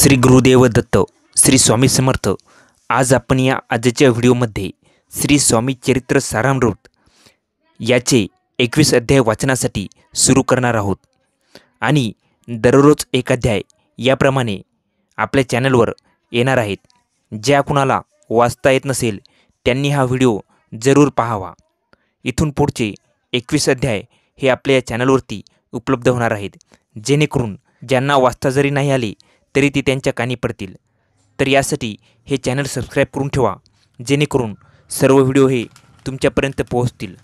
श्री गुरुदेव दत्त, श्री स्वामी समर्थ। आज आपण या आजच्या व्हिडिओमध्ये श्री स्वामी चरित्र सारामृत याचे 21 अध्याय वाचनासाठी सुरू करणार आहोत आणि दररोज एक अध्याय याप्रमाणे आपल्या चॅनलवर येणार आहेत। ज्या कुणाला वाचता येत नसेल त्यांनी हा व्हिडिओ जरूर पाहावा। इथून पुढचे 21 अध्याय हे आपल्या चॅनलवरती उपलब्ध होणार आहेत, जेणेकरून ज्यांना वाचता जरी नाही आले तरी ती त्यांच्या कानी पडतील। तर यासाठी हे चॅनल सबस्क्राईब करून ठेवा, जेणेकरून सर्व व्हिडिओ हे तुमच्यापर्यंत पोहोचतील।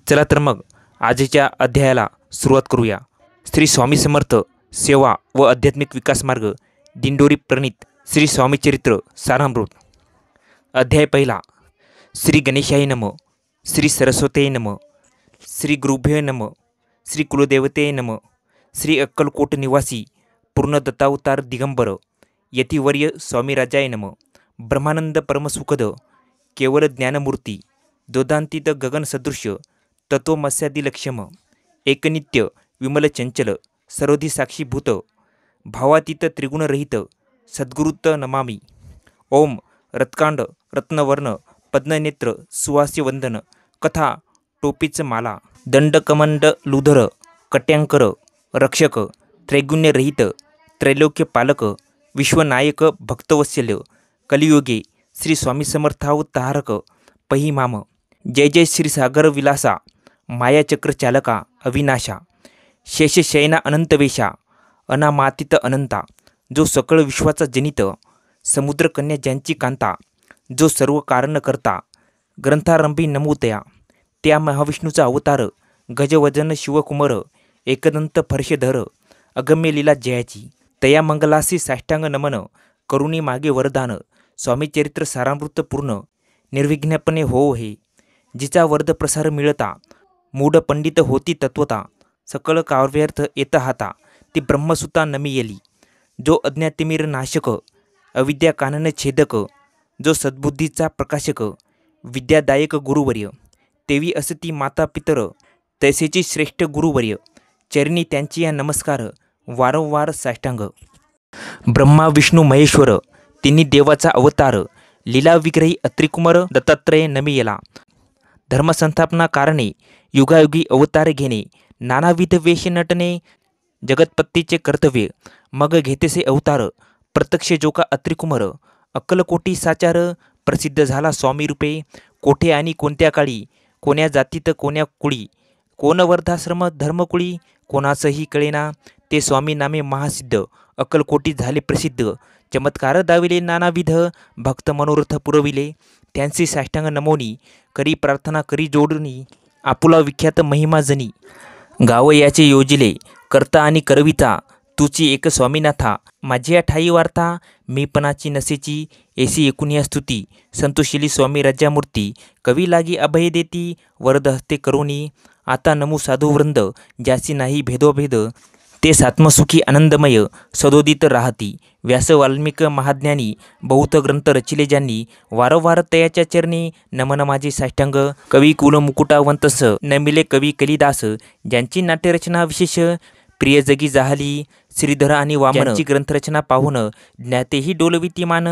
चला तर मग आजच्या अध्यायाला सुरुवात करूया। श्री स्वामी समर्थ सेवा व आध्यात्मिक विकास मार्ग दिंडोरी प्रणित श्री स्वामी चरित्र सारामृत। अध्याय पहिला। श्री गणेशाय नमः, श्री सरस्वते नमः, श्री गुरुभ्यो नमः, श्री कुलदेवते नमः, श्री अक्कलकोट निवासी पूर्ण दत्तावतार दिगंबर यतिवर्य स्वामीराजाय नमः। ब्रह्मानंद परमसुखद केवल ज्ञानमूर्ती दोदांतीत गगन सदृश्य तत्वमस्यादिलक्ष्यम एकनित्य विमल चंचल सर्वधी साक्षीभूत भावातीत त्रिगुणरहित सद्गुरुत नमामि। ओम रत्कांड रत्नवर्ण पद्मनेत्र सुहास्य वंदन कथा टोपीच माला दंडकमंड लुधर कट्यांकर रक्षक त्रैगुण्यरहित त्रैलोक्य पालक विश्वनायक भक्तवत्सल्य कलियुगे श्री स्वामी समर्थावतारक पहिमाम। जय जय श्री सागर विलासा मायाचक्र चालका अविनाशा शेषशयना अनंतवेशा अनामातीत अनंता जो सकळ विश्वाचा जनित समुद्र कन्या ज्यांची कांता जो सर्व कारण करता ग्रंथारंभी नमूतया त्या महाविष्णूचा अवतार गजवजन शिवकुमार एकदंत फर्षधर अगम्य लीला जयाची तया मंगलासी साष्टांग नमन करुणी मागे वरदान स्वामी चरित्र सारामृत पूर्ण निर्विघ्नपणे हो हे। जिचा वर्द प्रसार मिळता मूढ पंडित होती तत्वता सकळ काव्यार्थ येत हाता ती ब्रह्मसुता नमी येली। जो अज्ञातिमीर नाशक अविद्या कानन छेदक जो सद्बुद्धीचा प्रकाशक विद्यादायक गुरुवर्य तेवी असती माता पितर तैसेची श्रेष्ठ गुरुवर्य चरणी त्यांची या नमस्कार वारंवार साष्टांग। ब्रह्मा विष्णू महेश्वर तिन्ही देवाचा अवतार लीला विग्रही अत्रिकुमार दत्तात्रय नमियला। धर्मसंस्थापना कारणे युगायुगी अवतार घेणे नानाविध वेश नटने जगतपत्तीचे कर्तव्य मग घेतेसे अवतार प्रत्यक्ष जोका अत्रिकुमार अक्कलकोटी साचार प्रसिद्ध झाला स्वामी रूपे कोठे आणि कोणत्या काळी कोण्या जातीत कोण्या कुळी कोण वर्धाश्रम धर्मकुळी कोणासही कळेना ते स्वामी नामे महासिद्ध अक्कलकोटी झाले प्रसिद्ध चमत्कार दाविले नानाविध भक्त मनोरथ पुरविले त्यांचे साष्टांग नमोनी करी प्रार्थना करी जोडणी आपुला विख्यात महिमा जनी गाव याचे योजिले करता आणि करविता तुची एक स्वामीनाथा माझी ठाई वार्ता मीपणाची नसेची ऐसी एकुनिया स्तुती संतोषिली स्वामी राजामूर्ती कवी लागी अभय देती वरद हस्ते करोनी आता नमू साधू वृंद ज्यासी नाही भेदोभेद ते सात्मसुखी आनंदमय सदोदित राहती व्यास वाल्मिक महाज्ञानी बहुत ग्रंथ रचिले ज्यांनी वारंवार तयाच्या चरणी नमन माझे साष्टांग कवी कुल मुकुटावंतस नमिले कवी कलिदास ज्यांची नाट्यरचना विशेष प्रिय जगी जाहली श्रीधर आणि वामनची ग्रंथरचना पाहून ज्ञातेही डोलविती मान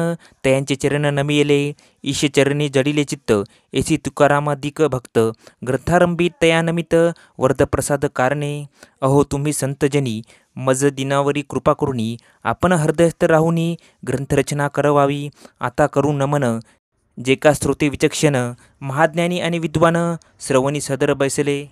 तयांचे चरण नमियले ईश चरणी जडिले चित्त ऐसी तुकारामादिक भक्त ग्रंथारंभी तया नमित वर्धप्रसाद कारणे अहो तुम्ही संतजनी मज दिनावरी कृपा करुनी आपण हृदयस्थ राहुनी ग्रंथरचना करवावी आता करू नमन जे का श्रोते विचक्षण महाज्ञानी आणि विद्वान श्रवणी सदर बैसले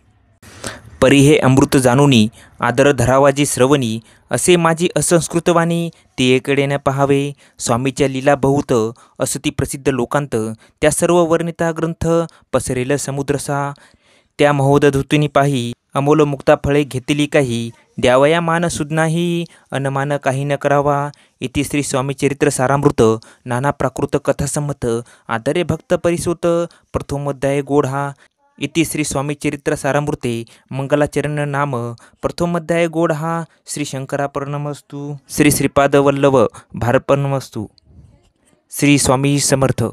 परी हे अमृत जाणुनी आदर धरावाजी श्रवणी असे माझी असंस्कृतवाणी ते एकडे न पहावे स्वामीच्या लीला बहुत असती प्रसिद्ध लोकांत त्या सर्व वर्णिता ग्रंथ पसरेल समुद्रसा त्या महोदधुतीनी पाही अमोल मुक्ता फळे घेतली काही द्यावया मान सुज्ञाही अनमान काही न करावा। इति श्री स्वामी चरित्र सारामृत नाना प्राकृत कथासंमत आदरे भक्त परिसोत प्रथमोध्याय गोढा। इति श्री स्वामी चरित्र सारामृते मंगलाचरण नाम प्रथमोध्याय गोढा। श्री शंकरार्पणमस्तु। श्री श्रीपाद वल्लभ भारपणमस्तु। श्री स्वामी समर्थ।